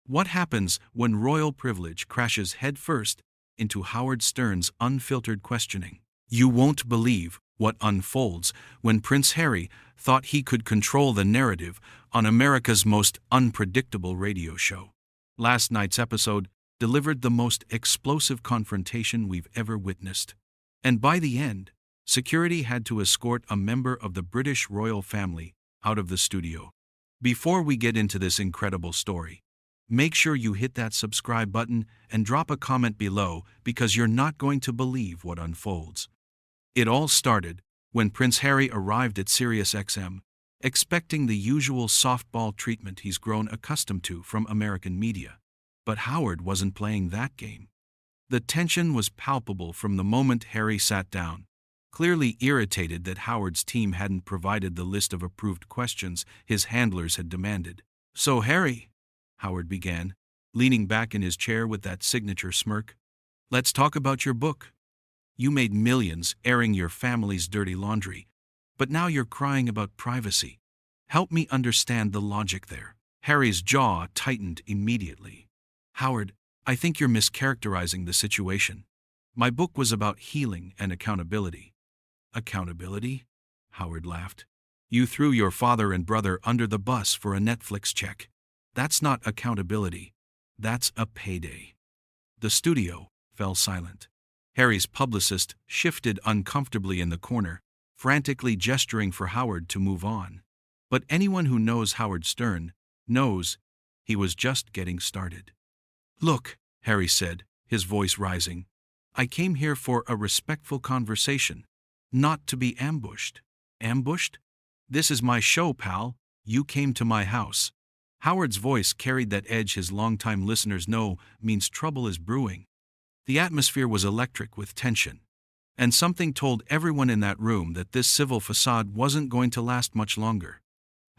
What happens when royal privilege crashes headfirst into Howard Stern's unfiltered questioning? You won't believe what unfolds when Prince Harry thought he could control the narrative on America's most unpredictable radio show. Last night's episode delivered the most explosive confrontation we've ever witnessed. And by the end, security had to escort a member of the British royal family out of the studio. Before we get into this incredible story, make sure you hit that subscribe button and drop a comment below because you're not going to believe what unfolds. It all started when Prince Harry arrived at SiriusXM, expecting the usual softball treatment he's grown accustomed to from American media. But Howard wasn't playing that game. The tension was palpable from the moment Harry sat down, clearly irritated that Howard's team hadn't provided the list of approved questions his handlers had demanded. "So Harry," Howard began, leaning back in his chair with that signature smirk, "let's talk about your book. You made millions airing your family's dirty laundry, but now you're crying about privacy. Help me understand the logic there." Harry's jaw tightened immediately. "Howard, I think you're mischaracterizing the situation. My book was about healing and accountability." "Accountability?" Howard laughed. "You threw your father and brother under the bus for a Netflix check. That's not accountability. That's a payday." The studio fell silent. Harry's publicist shifted uncomfortably in the corner, frantically gesturing for Howard to move on. But anyone who knows Howard Stern knows he was just getting started. "Look," Harry said, his voice rising, "I came here for a respectful conversation, not to be ambushed." "Ambushed? This is my show, pal. You came to my house." Howard's voice carried that edge his longtime listeners know means trouble is brewing. The atmosphere was electric with tension, and something told everyone in that room that this civil facade wasn't going to last much longer.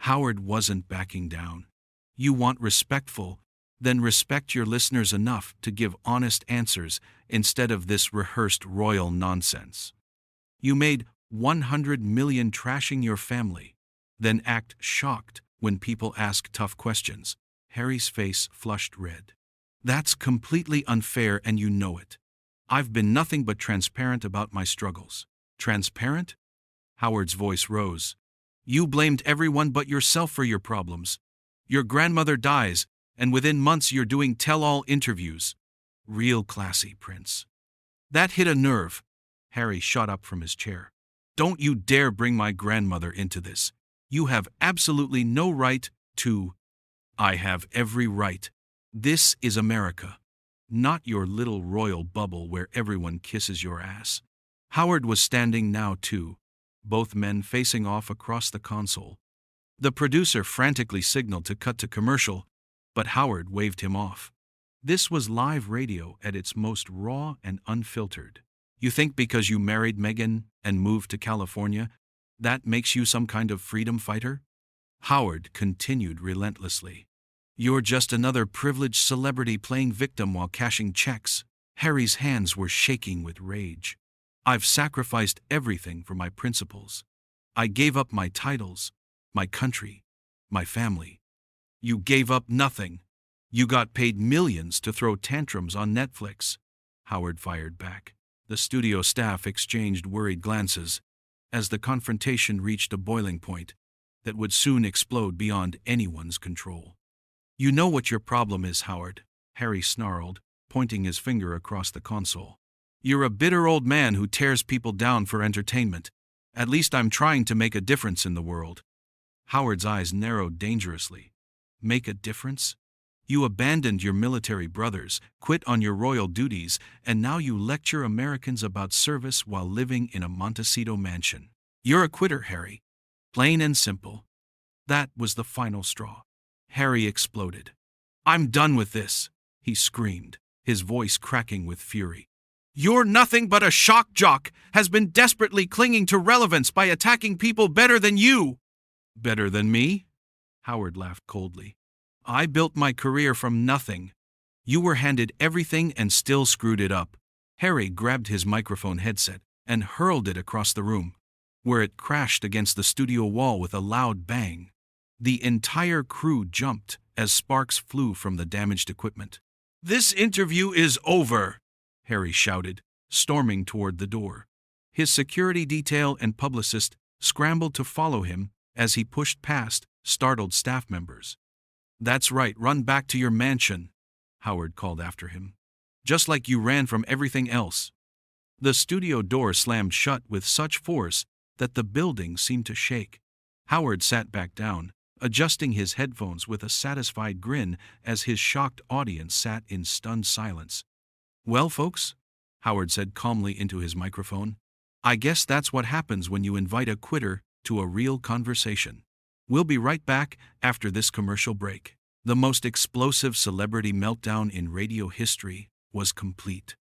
Howard wasn't backing down. "You want respectful? Then respect your listeners enough to give honest answers instead of this rehearsed royal nonsense. You made 100 million trashing your family, then act shocked when people ask tough questions." Harry's face flushed red. "That's completely unfair and you know it. I've been nothing but transparent about my struggles." "Transparent?" Howard's voice rose. "You blamed everyone but yourself for your problems. Your grandmother dies, and within months you're doing tell-all interviews. Real classy, Prince." That hit a nerve. Harry shot up from his chair. "Don't you dare bring my grandmother into this. You have absolutely no right to." "I have every right. This is America, not your little royal bubble where everyone kisses your ass." Howard was standing now too, both men facing off across the console. The producer frantically signaled to cut to commercial, but Howard waved him off. This was live radio at its most raw and unfiltered. "You think because you married Meghan and moved to California, that makes you some kind of freedom fighter?" Howard continued relentlessly. "You're just another privileged celebrity playing victim while cashing checks." Harry's hands were shaking with rage. "I've sacrificed everything for my principles. I gave up my titles, my country, my family. You gave up nothing. You got paid millions to throw tantrums on Netflix." Howard fired back. The studio staff exchanged worried glances as the confrontation reached a boiling point that would soon explode beyond anyone's control. "You know what your problem is, Howard," Harry snarled, pointing his finger across the console. "You're a bitter old man who tears people down for entertainment. At least I'm trying to make a difference in the world." Howard's eyes narrowed dangerously. "Make a difference? You abandoned your military brothers, quit on your royal duties, and now you lecture Americans about service while living in a Montecito mansion. You're a quitter, Harry. Plain and simple." That was the final straw. Harry exploded. "I'm done with this," he screamed, his voice cracking with fury. "You're nothing but a shock jock, has been desperately clinging to relevance by attacking people better than you." "Better than me?" Howard laughed coldly. "I built my career from nothing. You were handed everything and still screwed it up." Harry grabbed his microphone headset and hurled it across the room, where it crashed against the studio wall with a loud bang. The entire crew jumped as sparks flew from the damaged equipment. "This interview is over," Harry shouted, storming toward the door. His security detail and publicist scrambled to follow him as he pushed past startled staff members. "That's right, run back to your mansion," Howard called after him. "Just like you ran from everything else." The studio door slammed shut with such force that the building seemed to shake. Howard sat back down, adjusting his headphones with a satisfied grin as his shocked audience sat in stunned silence. "Well, folks," Howard said calmly into his microphone, "I guess that's what happens when you invite a quitter to a real conversation. We'll be right back after this commercial break." The most explosive celebrity meltdown in radio history was complete.